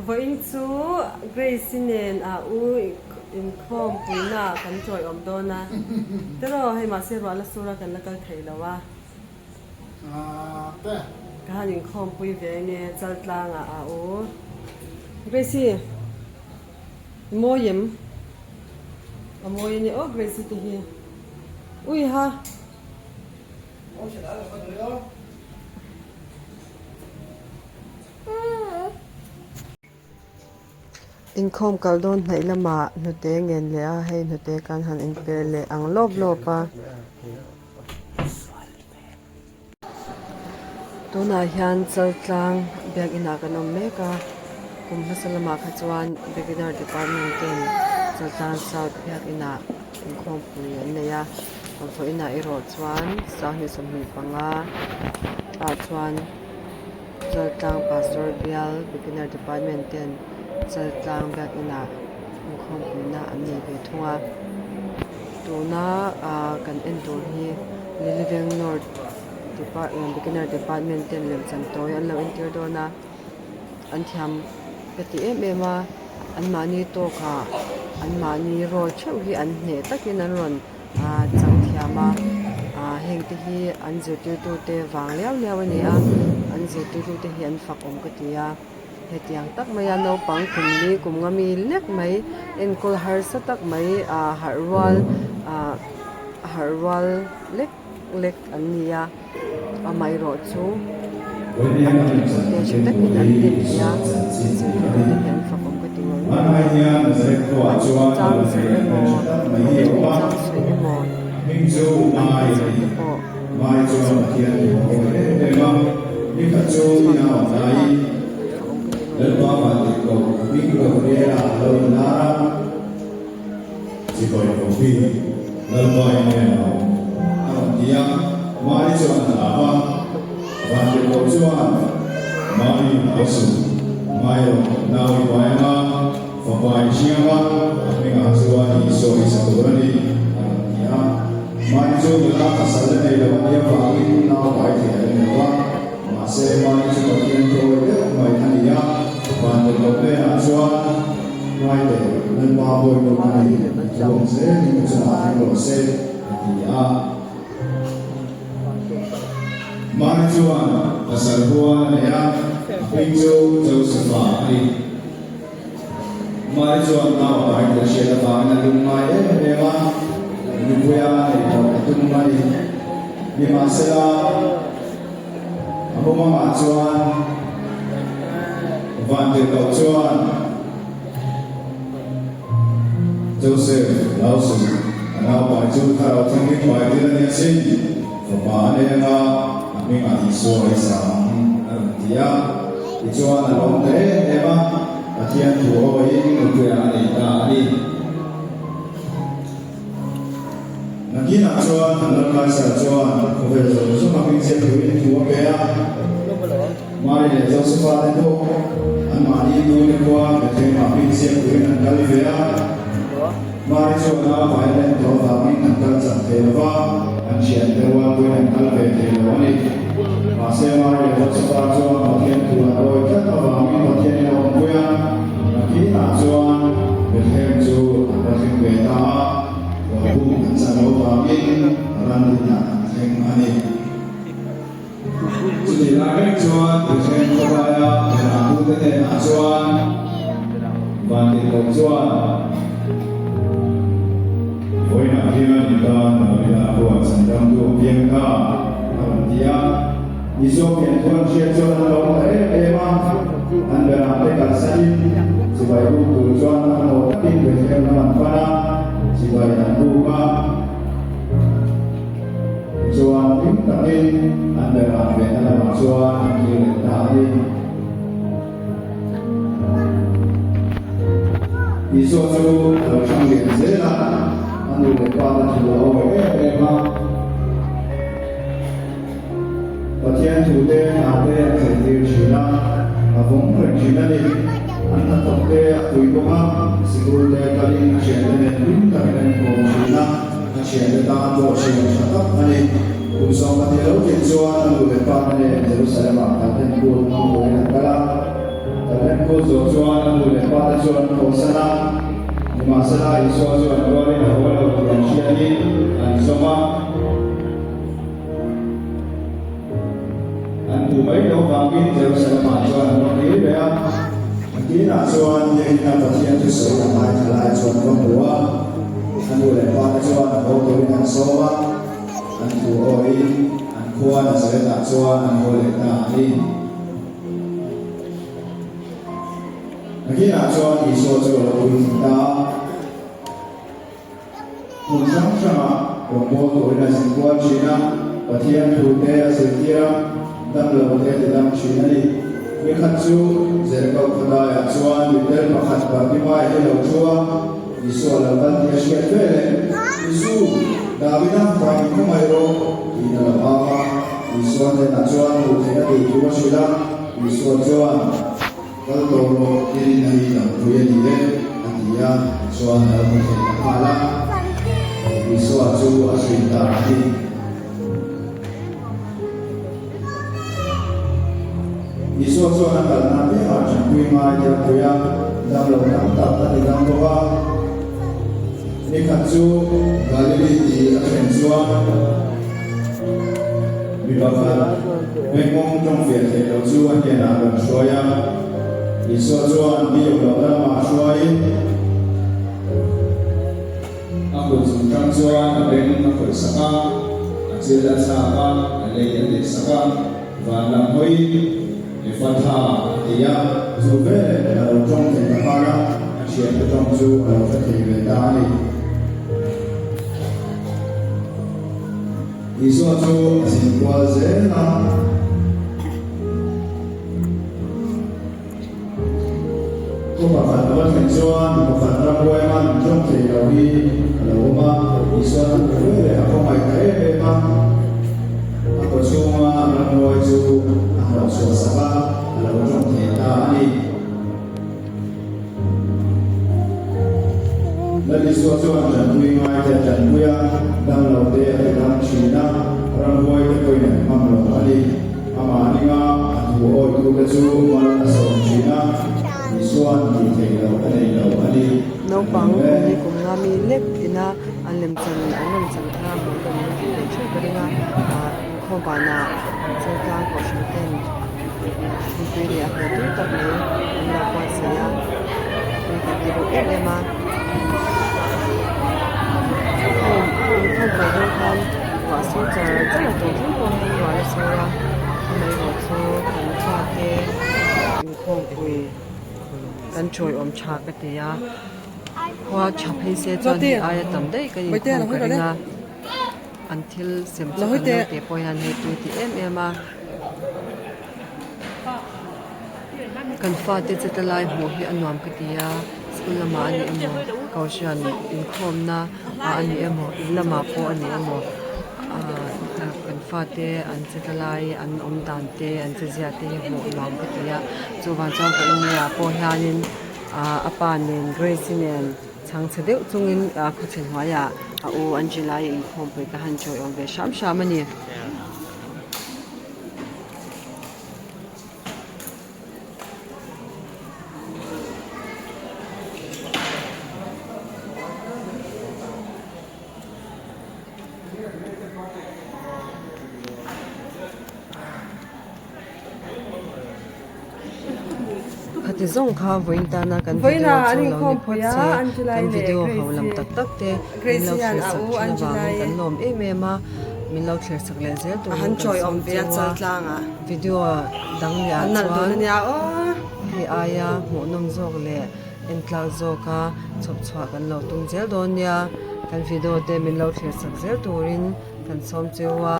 Vậy chú Grace nên in khom puna kan choi om do na pero hay ma se wala sura kan la kal thei lawa Te. ka in khom pui ve ne chal tlang Grace moyem amoy ni Grace ti hi ui ha in khom kal don hnai lama nute ngen le a hei nute kan han in pe le ang lop lopa tuna hian chal tlang bek ina kanom meka kum hasalama kha chuan beginner department ken chal tlang south bek ina in khom pui an neya ang tho ina iro chuan sa ni somni panga a chuan chal tlang pastor bial beginner department ken chal tlang bek ina in khom pui na an nei ve thunga tuna kan en tur hi Liliveng North beginner department ten lem chan toy an lo intir dona an thiam peti ema an mani to kha an mani ro cheu hi an hne takin an ron chang thiama heng te hi an zirtu tu te wang lew lew ani a an zirtu tu te hi an fak om ka tia hetiang tak maya no pang kumli kumngami lek mai en kol har sa tak mai harwal lek lek ania amai ro chu te chu tak in an tin ya chu te hian fa kom ka tingo chang se mo chang se mo mai chu hian ni ma ni ka chu na ai le ba ma ti ko ni ko re la lo na chỉ có một phi le ba ne na dia mai chu na ba và ti ko chu mai ho su mai na wi wa ma fa ba chi ma ni ga chu ni so ni sa ko ni dia mai chu na ka sa le ne lo ya fa ni na ba ti ne wa ma se mai chu ko ti to le mai tha ni ya và ti ko le a chu mai de le ba bo lo mai long se ni chu na lo se dia mai chu a sa ko ne ya Ping Joseph Ali mai chu na ba ai de she la ba na lung mai e ma ni ko ya ai ko tum mai ni ma se la amo ma chu van de ko chu Joseph lao su na ba chu ka ro thang ni ba de ni sin fa ba ne na mi ma ti so ai sa dia Ichuan along te ema akian tuo in kuya ni ta ni nakina chuan an lai sa chuan professor so ma ping se tuin tuo pe a mai le josepha te to an ma ni no ni kwa ke te ma ping se tuin an kali ve a mai chuan na vai len to ta min an kal chan te wa an chian te wa tuin an kal ve te lo ni mà xem ai để cho chúng ta cho một thiên thủ là đôi rất là vào những một thiên là một quê là kỹ là cho được thêm cho là thêm về ta và cũng cần sản đấu vào những làm được nhà thêm anh em chỉ là cái cho được thêm cho ta là cũng có thể là cho và thì cũng cho với là thiên người ta là của sản phẩm của viên ta làm gì Isok yang tuan syaitan Allah emang anda mereka sahin sebagai tujuan Allah tapi berjalan manfaat sebagai buka tujuan tapi anda berjalan tujuan yang tadi Isok tu kalau sambil jalan anda berjalan Allah emang và thiên thủ tê nào tê phải tiêu chỉ là và vốn phải chỉ là đi anh ta tổng tê tuổi công an sự cố tê ta đi chuyển lên đúng cả lên cùng chỉ là chuyển lên ta bộ chuyển sản xuất anh đi cùng sau cái điều kiện cho anh người Việt Nam này Jerusalem mà ta tên buôn nó ngồi là cái là ta lên ko zo chuan an mu le pa ta chuan ko sana ni ma sana I so chuan ro le ho lo yan chia ni an zoma an tu mai lo wang bin Jerusalem ma chuan ro ni be a ki na chuan ye na pa thian tu so na mai thala chuan ko bua an mu le pa ta chuan ho to ni an so ma an tu oi an khuan a se ta chuan an ho le ta ni Nagina chuan I so chu lo in ta kun sang sang ro mo to ina sin kwa china pathian thu te a se tira dam lo te te dam china ni mi khat chu zer ka khada ya chuan mi tel pakhat ba mi mai he lo chua I so la ban ti shke fele Isu Davida pa ni ko mai ro ina la ba I so te na chuan thu te na ti chu shila I so chuan Kalau tolong ini nanti tak boleh dilihat nanti ya soal dalam kepala visual tu asli tadi visual tu nak nanti macam kuima dia kuya dalam tak tadi dalam doa ini kacu kali di akhirnya bibakan memang trong việc thì đầu chú anh kia nào gần xoay I so chuan mi yo lo ma shwai a ko zum tang chuan a ben a ko saka a chela sa ba a le yan de saka wa la hoi e fa tha ya zu ve na ro trong ke na para a chia ko trong chu a lo fa ke ve da ni I so chu sin kwa ze na Ko pakhat awat kan chuan pakhat ra boy man trong thei lo hi lo ma I so an ko le a ko mai kai e ma a ko chuma ra boy chu a lo so sa ba lo trong thei ta ni la li so chuan jan tui mai te jan buya dam lo te a dam china ra boy te ko ne mam lo ali ama ni nga a tu oi tu ke chu ma na so china no bang ni kum nga mi lek ina anlem chan tha mo to ni le chu ka ringa kho ba na cha ka ko shin ten ni pe ri a tu ta ni na kwa sa ya ni ka ri ro e ma ko ba ro han wa su cha cha na to ju ko ni wa sa ya mai ho chu kan cha ke ko pui kan choi om cha ka te ya kwa chap he se chon ni aya tam dei ka ni ko ka ringa until sem cha te po yan he tu ti ma kan fa te cha lai mo hi anwam ka ti ya school lama ani emo kaushan in khom na ani emo lama po ani emo kan fa te an cha lai an om dan te an cha zia te mo lam ka ti ya chu wan chang ka ni ya po hianin apa nen gracinen chang chadeu chungin khuchen hwaya u anjila in khom pe ka han choi ong ve sham sham ani Hati zong kha voin ta na kan video ani lo khom ni phoya kan video ho lam tak tak te Gracie min lo an thler sak au thina ba Angelai. kan nom e ma min lo thler sak le zel to Han choi om via chal tlanga video dang ya an nal chuan don ya o hi aya mo nom zok le en tlang zoka chop chwa kan lo tung zel don ya kan video te min lo thler sak zel turin kan som chewa